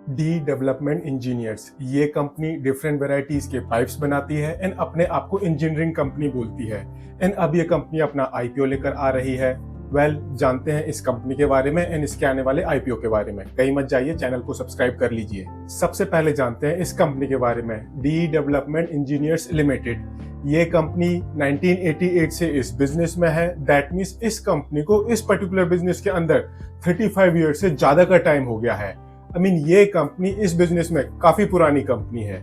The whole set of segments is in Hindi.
डी डेवलपमेंट इंजीनियर्स ये कंपनी डिफरेंट वेराइटीज के पाइप्स बनाती है एंड अपने आप को इंजीनियरिंग कंपनी बोलती है। एंड अब ये कंपनी अपना आईपीओ लेकर आ रही है। जानते हैं इस कंपनी के बारे में एंड इसके आने वाले आईपीओ के बारे में। कहीं मत जाइए, चैनल को सब्सक्राइब कर लीजिए। सबसे पहले जानते हैं इस कंपनी के बारे में, डी डेवलपमेंट इंजीनियर्स लिमिटेड। ये कंपनी 1988 से इस बिजनेस में है। दैट मीन्स इस कंपनी को इस पर्टिकुलर बिजनेस के अंदर 35 ईयर से ज्यादा का टाइम हो गया है। ये कंपनी इस बिजनेस में काफी पुरानी कंपनी है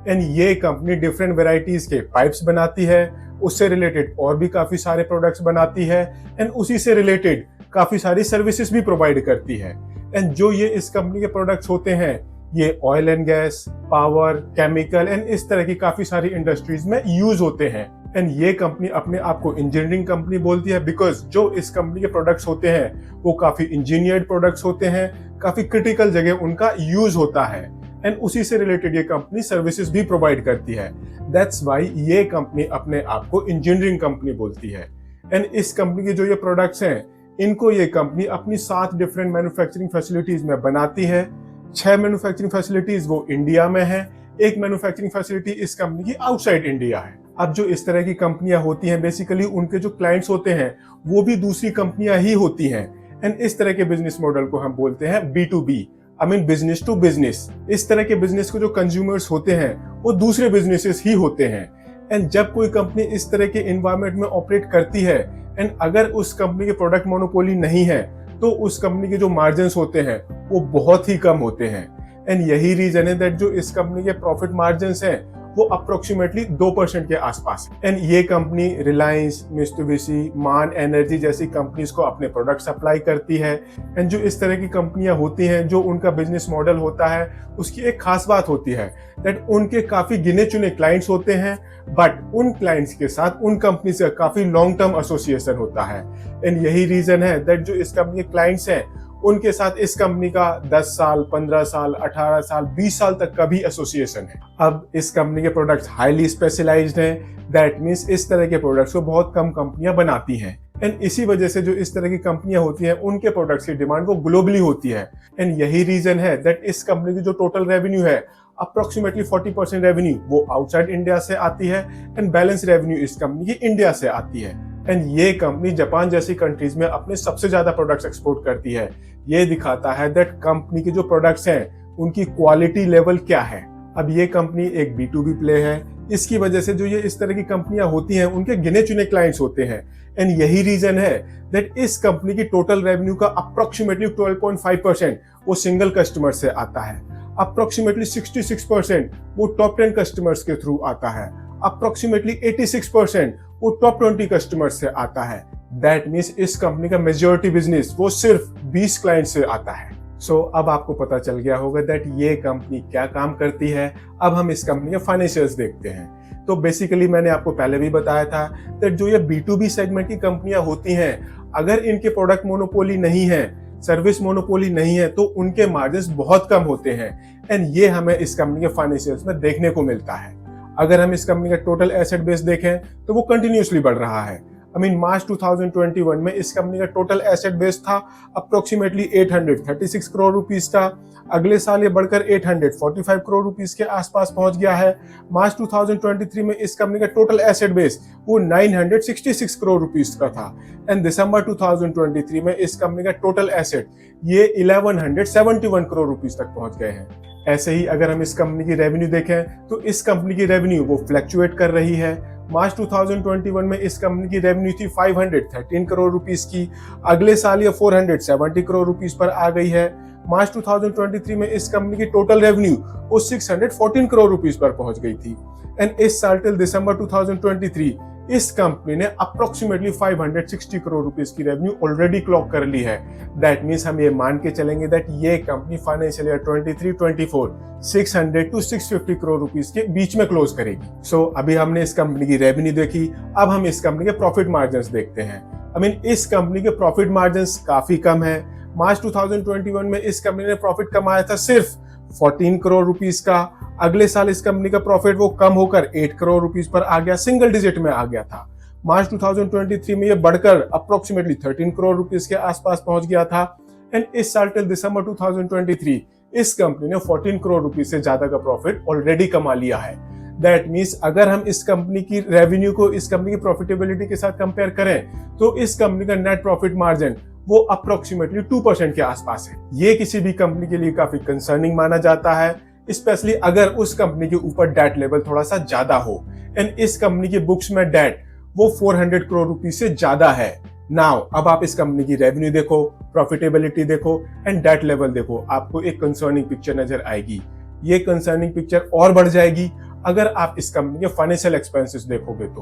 एंड ये कंपनी डिफरेंट वेराइटीज के पाइप्स बनाती है, उससे रिलेटेड और भी काफी सारे प्रोडक्ट्स बनाती है एंड उसी से रिलेटेड काफी सारी सर्विसेज भी प्रोवाइड करती है। एंड जो ये इस कंपनी के प्रोडक्ट्स होते हैं ये oil and gas, power, chemical and इस तरह की काफी सारी इंडस्ट्रीज में यूज होते हैं। एंड ये कंपनी अपने आप को इंजीनियरिंग कंपनी बोलती है बिकॉज जो इस कंपनी के प्रोडक्ट्स होते हैं वो काफी इंजीनियर्ड प्रोडक्ट्स होते हैं, काफी क्रिटिकल जगह उनका यूज होता है एंड उसी से रिलेटेड ये कंपनी सर्विसेज भी प्रोवाइड करती है। दैट्स वाई ये कंपनी अपने आप को इंजीनियरिंग कंपनी बोलती है। एंड इस कंपनी के जो ये प्रोडक्ट्स हैं इनको ये कंपनी अपनी 7 डिफरेंट मैन्युफैक्चरिंग फैसिलिटीज में बनाती है। 6 मैन्युफैक्चरिंग फैसिलिटीज वो इंडिया में है, 1 मैन्युफैक्चरिंग फैसिलिटी इस कंपनी की आउटसाइड इंडिया है। अब जो इस तरह की कंपनियां होती हैं बेसिकली उनके जो क्लाइंट्स होते हैं वो भी दूसरी कंपनियां ही होती हैं एंड इस तरह के बिजनेस मॉडल को हम बोलते हैं B2B, बिजनेस टू बिजनेस। इस तरह के बिजनेस को जो कंज्यूमर्स होते हैं वो दूसरे बिजनेसेस ही होते हैं। एंड जब कोई कंपनी इस तरह के एनवायरनमेंट में ऑपरेट करती है एंड अगर उस कंपनी के प्रोडक्ट मोनोपोली नहीं है तो उस कंपनी के जो मार्जिन होते हैं वो बहुत ही कम होते हैं। एंड यही रीजन है दैट जो इस कंपनी के प्रॉफिट मार्जिन हैं वो अप्रोक्सीमेटली 2% के आसपास। एंड ये कंपनी रिलायंस, मित्सुबिशी, मान एनर्जी जैसी कंपनीज को अपने प्रोडक्ट सप्लाई करती है। एंड जो इस तरह की कंपनियां होती हैं जो उनका बिजनेस मॉडल होता है उसकी एक खास बात होती है दैट उनके काफी गिने चुने क्लाइंट्स होते हैं बट उन क्लाइंट्स के साथ उन कंपनी से काफी लॉन्ग टर्म एसोसिएशन होता है। एंड यही रीजन है दैट जो इस कंपनी के क्लाइंट्स हैं उनके साथ इस कंपनी का 10 साल, 15 साल, 18 साल, 20 साल तक का भी एसोसिएशन है। अब इस कंपनी के प्रोडक्ट्स हाईली स्पेशलाइज्ड हैं। दैट मीन्स इस तरह के प्रोडक्ट्स को बहुत कम कंपनियां बनाती हैं एंड इसी वजह से जो इस तरह की कंपनियां होती हैं उनके प्रोडक्ट्स की डिमांड वो ग्लोबली होती है। एंड यही रीजन है दैट इस कंपनी की जो टोटल रेवेन्यू है अप्रोक्सीमेटली 40% रेवेन्यू वो आउटसाइड इंडिया से आती है एंड बैलेंस रेवेन्यू इस कंपनी की इंडिया से आती है। एंड ये कंपनी जापान जैसी कंट्रीज में अपने सबसे ज्यादा प्रोडक्ट्स एक्सपोर्ट करती है। ये दिखाता है दैट कंपनी के जो प्रोडक्ट्स हैं उनकी क्वालिटी लेवल क्या है। अब ये कंपनी एक B2B प्ले है, इसकी वजह से जो ये इस तरह की कंपनियां होती हैं उनके गिने चुने क्लाइंट्स होते हैं। एंड यही रीजन है दैट इस कंपनी की टोटल रेवेन्यू का अप्रोक्सीमेटली 12.5% वो सिंगल कस्टमर से आता है, अप्रोक्सीमेटली 66% वो टॉप 10 कस्टमर्स के थ्रू आता है, अप्रोक्सीमेटली 86% वो टॉप 20 कस्टमर से आता है। दैट मीन्स इस कंपनी का मेजॉरिटी बिजनेस वो सिर्फ 20 क्लाइंट से आता है। सो अब आपको पता चल गया होगा दैट ये कंपनी क्या काम करती है। अब हम इस कंपनी के फाइनेंशियल्स देखते हैं। तो बेसिकली मैंने आपको पहले भी बताया था दैट जो ये B2B सेगमेंट की कंपनियां होती हैं अगर इनके प्रोडक्ट मोनोपोली नहीं है, सर्विस मोनोपोली नहीं है तो उनके मार्जिन बहुत कम होते हैं। एंड ये हमें इस कंपनी के फाइनेंशियल्स में देखने को मिलता है। अगर हम इस कंपनी का टोटल एसेट बेस देखें तो वो कंटिन्यूसली बढ़ रहा है। मार्च 2021 में इस कंपनी का टोटल एसेट बेस था अप्रोक्सीमेटली 836 करोड़ रुपीस का। अगले साल ये बढ़कर 845 करोड़ रुपीस के आसपास पहुंच गया है। मार्च 2023 में इस कंपनी का टोटल एसेट बेस वो 966 करोड़ रुपीस का था एंड दिसंबर 2023 में इस कंपनी का टोटल एसेट ये 1171 करोड़ रुपीस तक पहुंच गए हैं। ऐसे ही अगर हम इस कंपनी की रेवेन्यू देखें तो इस कंपनी की रेवेन्यू वो फ्लक्चुएट कर रही है। मार्च 2021 में इस कंपनी की रेवेन्यू थी 513 करोड़ रुपीस की, अगले साल ये 470 करोड़ रुपीस पर आ गई है। मार्च 2023 में इस कंपनी की टोटल रेवेन्यू वो 614 करोड़ रुपीस पर पहुंच गई थी। एंड इस साल टिल दिसंबर 2023 इस कंपनी ने अप्रोक्सीमेटली 560 करोड़ रुपीस की रेवेन्यू ऑलरेडी क्लॉक कर ली है। दैट मीन्स हम ये मान के चलेंगे दैट ये company financial year 23-24 600 to 650 crore rupees के बीच में क्लोज करेगी। सो अभी हमने इस कंपनी की रेवेन्यू देखी, अब हम इस कंपनी के प्रॉफिट मार्जिन देखते हैं। इस कंपनी के प्रॉफिट मार्जिन काफी कम है। मार्च 2021 में इस कंपनी ने प्रॉफिट कमाया था सिर्फ 14 करोड़ रुपीस का। अगले साल इस कंपनी का प्रॉफिट वो कम होकर 8 करोड़ रुपीस पर आ गया, सिंगल डिजिट में आ गया था। मार्च 2023 में ये बढ़कर अप्रोक्सीमेटली 13 करोड़ रुपीस के आसपास पहुंच गया था। एंड इस साल टिल दिसंबर 2023 इस कंपनी ने 14 करोड़ रुपीस से ज्यादा का प्रॉफिट ऑलरेडी कमा लिया है। दैट मीन्स अगर हम इस कंपनी की रेवेन्यू को इस कंपनी की प्रॉफिटेबिलिटी के साथ कंपेयर करें तो इस कंपनी का नेट प्रॉफिट मार्जिन वो अप्रोक्सीमेटली 2% के आसपास है। ये किसी भी कंपनी के लिए काफी कंसर्निंग माना जाता है, स्पेशली अगर उस कंपनी के ऊपर डेट लेवल थोड़ा सा ज्यादा हो। एंड इस कंपनी के बुक्स में डेट वो 400 करोड़ रुपीस से ज्यादा है। नाउ अब आप इस कंपनी की रेवेन्यू देखो, प्रॉफिटेबिलिटी देखो एंड डेट लेवल देखो, आपको एक कंसर्निंग पिक्चर नजर आएगी। ये कंसर्निंग पिक्चर और बढ़ जाएगी अगर आप इस कंपनी के फाइनेंशियल एक्सपेंसेस देखोगे तो।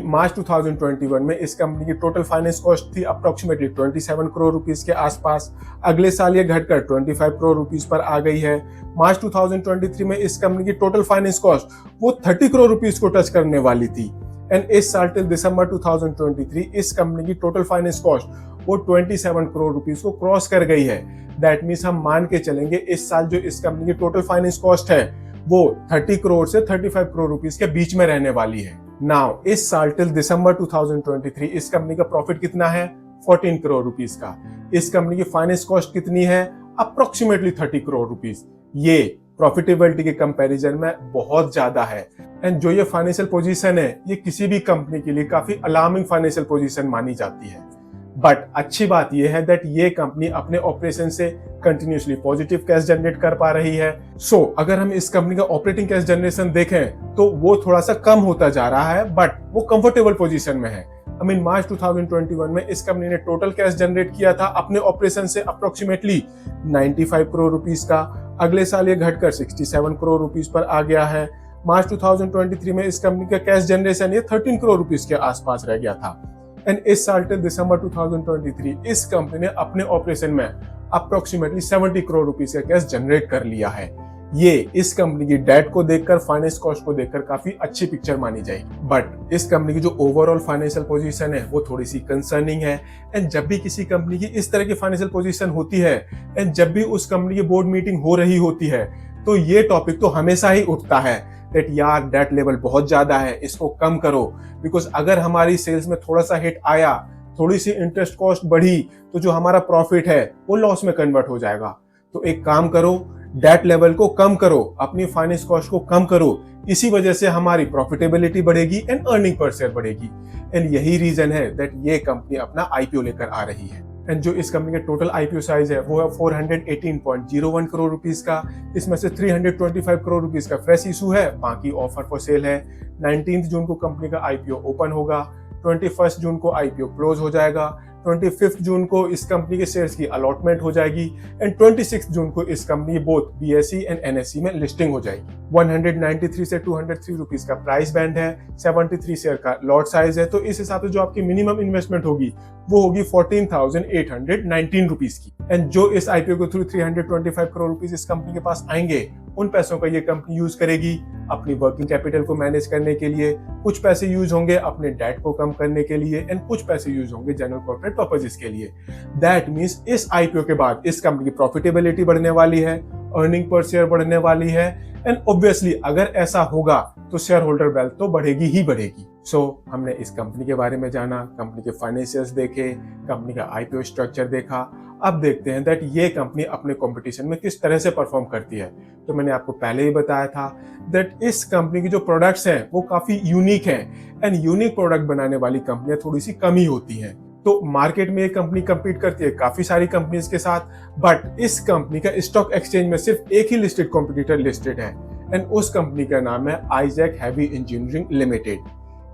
मार्च 2021 में इस कंपनी की टोटल फाइनेंस कॉस्ट थी अप्रोक्सीमेटली 27 करोड़ रुपीस के आसपास। अगले साल ये घटकर 25 करोड़ रुपीस पर आ गई है। मार्च 2023 में इस कंपनी की टोटल फाइनेंस कॉस्ट वो 30 करोड़ रुपीस को टच करने वाली थी। एंड इस साल टिल दिसंबर 2023 इस कंपनी की टोटल फाइनेंस कॉस्ट वो 27 करोड़ रुपीस को क्रॉस कर गई है। दैट मीन्स हम मान के चलेंगे इस साल जो इस कंपनी की टोटल फाइनेंस कॉस्ट है वो 30 करोड़ से 35 करोड़ रुपीस के बीच में रहने वाली है। नाउ इस साल टिल दिसंबर 2023 इस कंपनी का प्रॉफिट कितना है? 14 करोड़ रुपीस का। इस कंपनी की फाइनेंस कॉस्ट कितनी है? Approximately 30 crore rupees. ये प्रॉफिटेबिलिटी के कंपैरिजन में बहुत ज्यादा है। एंड जो ये फाइनेंशियल पोजीशन है ये किसी भी कंपनी के लिए काफी अलार्मिंग फाइनेंशियल पोजीशन मानी जाती है। बट अच्छी बात यह है दैट ये कंपनी अपने ऑपरेशन से कंटिन्यूसली पॉजिटिव कैश जनरेट कर पा रही है। सो अगर हम इस कंपनी का ऑपरेटिंग कैश जनरेशन देखें तो वो थोड़ा सा कम होता जा रहा है, बट वो कंफर्टेबल पोजीशन में है। मार्च 2021 में इस कंपनी ने टोटल कैश जनरेट किया था अपने ऑपरेशन से अप्रोक्सीमेटली 95 करोड़ रुपीस का। अगले साल ये घटकर 67 करोड़ रुपीस पर आ गया है। मार्च 2023 में इस कंपनी का कैश जनरेशन ये 13 करोड़ रुपीस के आसपास रह गया था। एंड इस साल टिल दिसंबर 2023 इस कंपनी ने अपने ऑपरेशन में अप्रोक्सीमेटली 70 करोड़ रुपीस का कैश जनरेट कर लिया है। ये इस कंपनी की डेट को देखकर, फाइनेंस कॉस्ट को देखकर काफी अच्छी पिक्चर मानी जाएगी। बट इस कंपनी की जो ओवरऑल फाइनेंशियल पोजीशन है वो थोड़ी सी कंसर्निंग है। एंड जब भी किसी कंपनी की इस तरह की फाइनेंशियल पोजीशन होती है एंड जब भी उस कंपनी की बोर्ड मीटिंग हो रही होती है तो ये टॉपिक तो हमेशा ही उठता है दैट यार डेट लेवल बहुत ज्यादा है, इसको कम करो। बिकॉज अगर हमारी सेल्स में थोड़ा सा हिट आया, थोड़ी सी इंटरेस्ट कॉस्ट बढ़ी तो जो हमारा प्रॉफिट है वो लॉस में कन्वर्ट हो जाएगा। तो एक काम करो, डेट लेवल को कम करो, अपनी फाइनेंस कॉस्ट को कम करो। इसी वजह से हमारी प्रॉफिटेबिलिटी बढ़ेगी एंड अर्निंग पर शेयर बढ़ेगी। एंड यही रीजन है दैट ये कंपनी अपना आईपीओ लेकर आ रही है। एंड जो इस कंपनी का टोटल आईपीओ साइज है वो है 418.01 करोड़ रुपीस का। इसमें से 325 करोड़ रुपीस का फ्रेश इशू है, बाकी ऑफर फॉर सेल है। 19 जून को कंपनी का आईपीओ ओपन होगा, 21 जून को आईपीओ क्लोज हो जाएगा, 25 जून को इस कंपनी के शेयर्स की अलॉटमेंट हो जाएगी एंड 26 जून को इस company both BSE and NSE में लिस्टिंग हो जाएगी। 193 से 203 रुपीस का प्राइस बैंड है, 73 शेयर का लॉट साइज है। तो इस हिसाब से जो आपकी मिनिमम इन्वेस्टमेंट होगी वो होगी 14,819 रुपीस की। एंड जो इस आईपीओ के थ्रू 325 करोड़ रुपीस इस कंपनी के पास आएंगे, उन पैसों का ये कंपनी यूज करेगी अपनी वर्किंग कैपिटल को मैनेज करने के लिए। कुछ पैसे यूज होंगे अपने डेट को कम करने के लिए एंड कुछ पैसे यूज होंगे जनरल कॉर्पोरेट पर्पसेस के लिए। दैट मीन्स इस आईपीओ के बाद इस कंपनी की प्रॉफिटेबिलिटी बढ़ने वाली है, अर्निंग पर शेयर बढ़ने वाली है एंड ऑब्वियसली अगर ऐसा होगा तो शेयर होल्डर वेल्थ तो बढ़ेगी ही बढ़ेगी। सो हमने इस कंपनी के बारे में जाना, कंपनी के फाइनेंशियल्स देखे, कंपनी का आईपीओ स्ट्रक्चर देखा। अब देखते हैं दैट ये कंपनी अपने कंपटीशन में किस तरह से परफॉर्म करती है। तो मैंने आपको पहले ही बताया था दैट इस कंपनी की जो प्रोडक्ट्स हैं वो काफी यूनिक हैं एंड यूनिक प्रोडक्ट बनाने वाली कंपनियां थोड़ी सी कम ही होती हैं। तो मार्केट में ये कंपनी कम्पीट करती है काफी सारी कंपनीज के साथ, बट इस कंपनी का स्टॉक एक्सचेंज में सिर्फ एक ही लिस्टेड कॉम्पिटिटर लिस्टेड है एंड उस कंपनी का नाम है आइजैक हेवी इंजीनियरिंग लिमिटेड।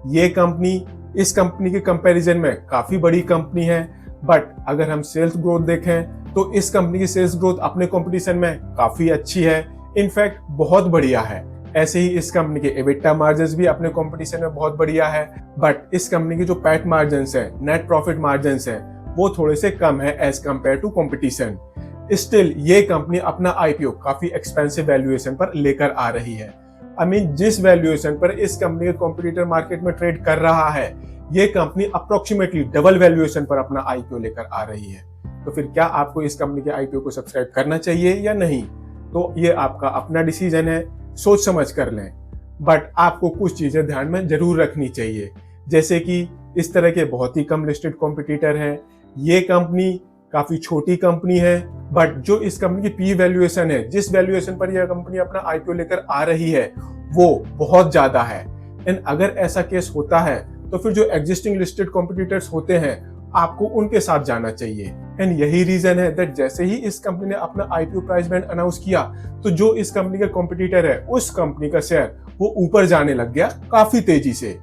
ये कंपनी इस कंपनी के कंपैरिजन में काफी बड़ी कंपनी है, बट अगर हम सेल्स ग्रोथ देखें तो इस कंपनी की सेल्स ग्रोथ अपने कंपटीशन में काफी अच्छी है, इनफैक्ट बहुत बढ़िया है। ऐसे ही इस कंपनी के एबिटा मार्जिन्स भी अपने कंपटीशन में बहुत बढ़िया है, बट इस कंपनी की जो पैट मार्जिन्स है, नेट प्रॉफिट मार्जिन्स है, वो थोड़े से कम है as compare to competition. Still ये कंपनी अपना आईपीओ काफी एक्सपेंसिव वैल्यूएशन पर लेकर आ रही है। जिस वैल्यूएशन पर इस कंपनी के कॉम्पिटिटर मार्केट में ट्रेड कर रहा है, ये कंपनी अप्रोक्सीमेटली डबल वैल्यूएशन पर अपना आईपीओ लेकर आ रही है। तो फिर क्या आपको इस कंपनी के आईपीओ को सब्सक्राइब करना चाहिए या नहीं? तो ये आपका अपना डिसीजन है, सोच समझ कर लें। बट आपको कुछ चीजें ध्यान में जरूर रखनी चाहिए, जैसे कि इस तरह के बहुत ही कम लिस्टेड कॉम्पिटिटर हैं। ये कंपनी काफी छोटी कंपनी है, बट जो इस कंपनी की पी वैल्यूएशन है, जिस वैल्यूएशन पर यह कंपनी अपना आईपीओ लेकर आ रही है, वो बहुत ज्यादा है। एंड अगर ऐसा केस होता है तो फिर जो एग्जिस्टिंग लिस्टेड कॉम्पिटिटर्स होते हैं, आपको उनके साथ जाना चाहिए। एंड यही रीजन है दैट जैसे ही इस कंपनी ने अपना आईपीओ प्राइस बैंड अनाउंस किया, तो जो इस कंपनी का कॉम्पिटिटर है, उस कंपनी का शेयर वो ऊपर जाने लग गया काफी तेजी से।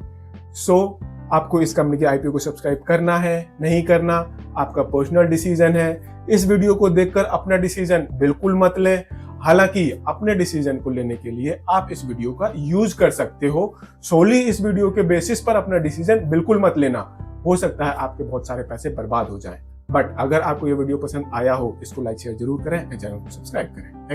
सो आपको इस कंपनी के आईपीओ को सब्सक्राइब करना है, नहीं करना, आपका पर्सनल डिसीजन है। इस वीडियो को देखकर अपना डिसीजन बिल्कुल मत लें। हालांकि अपने डिसीजन को लेने के लिए आप इस वीडियो का यूज कर सकते हो। सोली इस वीडियो के बेसिस पर अपना डिसीजन बिल्कुल मत लेना। हो सकता है आपके बहुत सारे पैसे बर्बाद हो जाएं। बट अगर आपको ये वीडियो पसंद आया हो, इसको लाइक शेयर जरूर करें, चैनल को सब्सक्राइब करें।